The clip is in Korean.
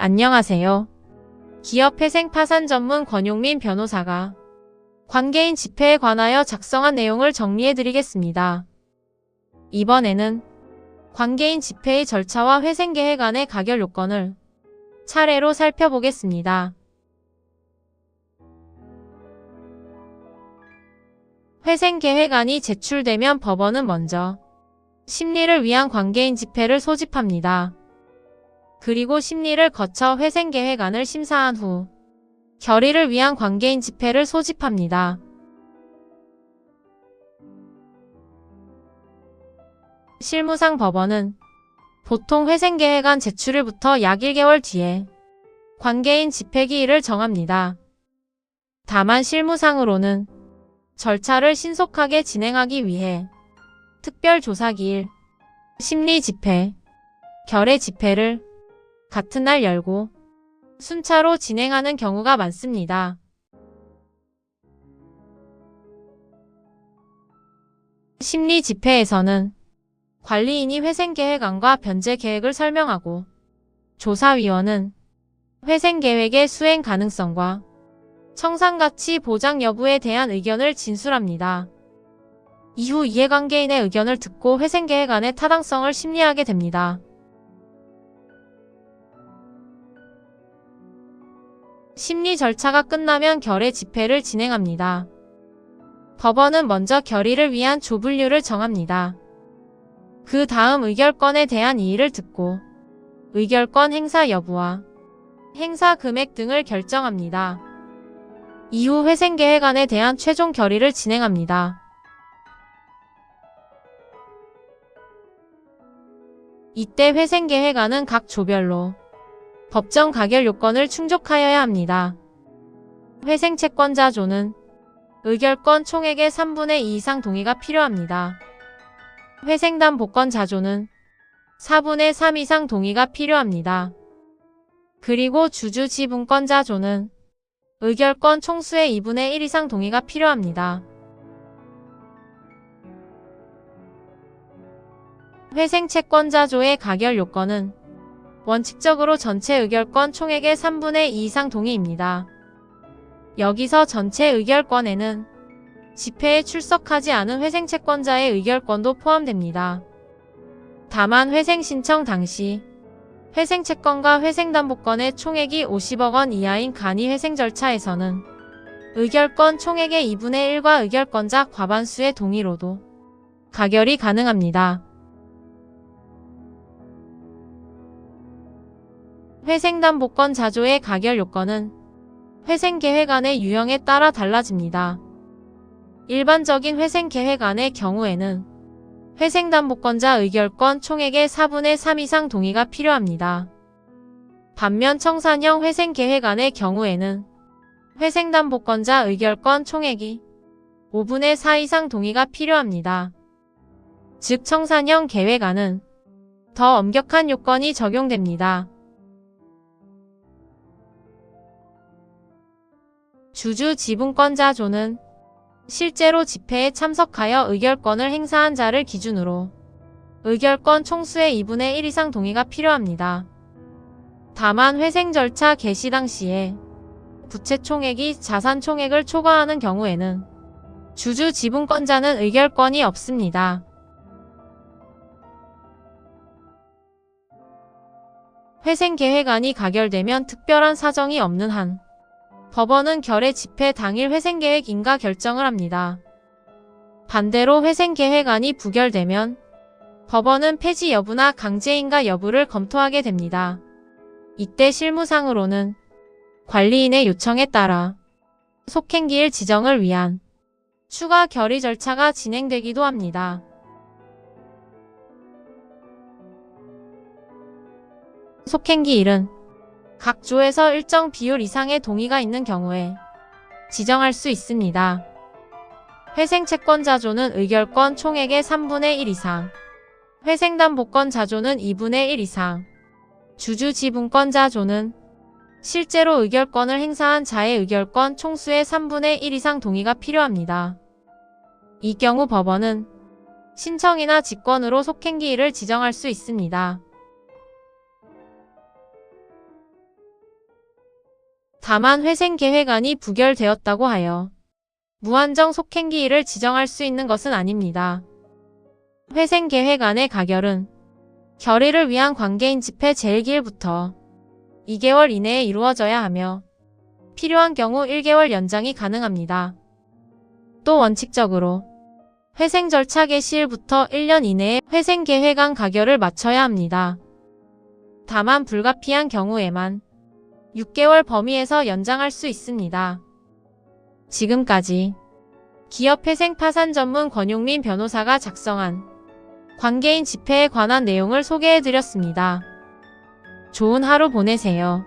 안녕하세요. 기업회생 파산 전문 권용민 변호사가 관계인 집회에 관하여 작성한 내용을 정리해드리겠습니다. 이번에는 관계인 집회의 절차와 회생계획안의 가결 요건을 차례로 살펴보겠습니다. 회생계획안이 제출되면 법원은 먼저 심리를 위한 관계인 집회를 소집합니다. 그리고 심리를 거쳐 회생계획안을 심사한 후 결의를 위한 관계인 집회를 소집합니다. 실무상 법원은 보통 회생계획안 제출일부터 약 1개월 뒤에 관계인 집회기일을 정합니다. 다만 실무상으로는 절차를 신속하게 진행하기 위해 특별조사기일, 심리집회, 결의집회를 같은 날 열고 순차로 진행하는 경우가 많습니다. 심리집회에서는 관리인이 회생계획안과 변제계획을 설명하고 조사위원은 회생계획의 수행 가능성과 청산가치 보장 여부에 대한 의견을 진술합니다. 이후 이해관계인의 의견을 듣고 회생계획안의 타당성을 심리하게 됩니다. 심리 절차가 끝나면 결의 집회를 진행합니다. 법원은 먼저 결의를 위한 조분류를 정합니다. 그 다음 의결권에 대한 이의를 듣고 의결권 행사 여부와 행사 금액 등을 결정합니다. 이후 회생계획안에 대한 최종 결의를 진행합니다. 이때 회생계획안은 각 조별로 법정 가결 요건을 충족하여야 합니다. 회생채권자조는 의결권 총액의 3분의 2 이상 동의가 필요합니다. 회생담보권자조는 4분의 3 이상 동의가 필요합니다. 그리고 주주지분권자조는 의결권 총수의 2분의 1 이상 동의가 필요합니다. 회생채권자조의 가결 요건은 원칙적으로 전체 의결권 총액의 3분의 2 이상 동의입니다. 여기서 전체 의결권에는 집회에 출석하지 않은 회생채권자의 의결권도 포함됩니다. 다만 회생신청 당시 회생채권과 회생담보권의 총액이 50억 원 이하인 간이회생 절차에서는 의결권 총액의 2분의 1과 의결권자 과반수의 동의로도 가결이 가능합니다. 회생담보권 자조의 가결 요건은 회생계획안의 유형에 따라 달라집니다. 일반적인 회생계획안의 경우에는 회생담보권자 의결권 총액의 4분의 3 이상 동의가 필요합니다. 반면 청산형 회생계획안의 경우에는 회생담보권자 의결권 총액이 5분의 4 이상 동의가 필요합니다. 즉 청산형 계획안은 더 엄격한 요건이 적용됩니다. 주주지분권자조는 실제로 집회에 참석하여 의결권을 행사한 자를 기준으로 의결권 총수의 2분의 1 이상 동의가 필요합니다. 다만 회생 절차 개시 당시에 부채 총액이 자산 총액을 초과하는 경우에는 주주지분권자는 의결권이 없습니다. 회생계획안이 가결되면 특별한 사정이 없는 한 법원은 결의 집회 당일 회생계획 인가 결정을 합니다. 반대로 회생계획안이 부결되면 법원은 폐지 여부나 강제인가 여부를 검토하게 됩니다. 이때 실무상으로는 관리인의 요청에 따라 속행기일 지정을 위한 추가 결의 절차가 진행되기도 합니다. 속행기일은 각 조에서 일정 비율 이상의 동의가 있는 경우에 지정할 수 있습니다. 회생채권자조는 의결권 총액의 3분의 1 이상, 회생담보권자조는 2분의 1 이상, 주주지분권자조는 실제로 의결권을 행사한 자의 의결권 총수의 3분의 1 이상 동의가 필요합니다. 이 경우 법원은 신청이나 직권으로 속행기일을 지정할 수 있습니다. 다만 회생계획안이 부결되었다고 하여 무한정 속행기일을 지정할 수 있는 것은 아닙니다. 회생계획안의 가결은 결의를 위한 관계인 집회 제일기일부터 2개월 이내에 이루어져야 하며 필요한 경우 1개월 연장이 가능합니다. 또 원칙적으로 회생 절차 개시일부터 1년 이내에 회생계획안 가결을 마쳐야 합니다. 다만 불가피한 경우에만 6개월 범위에서 연장할 수 있습니다. 지금까지 기업회생 파산 전문 권용민 변호사가 작성한 관계인 집회에 관한 내용을 소개해드렸습니다. 좋은 하루 보내세요.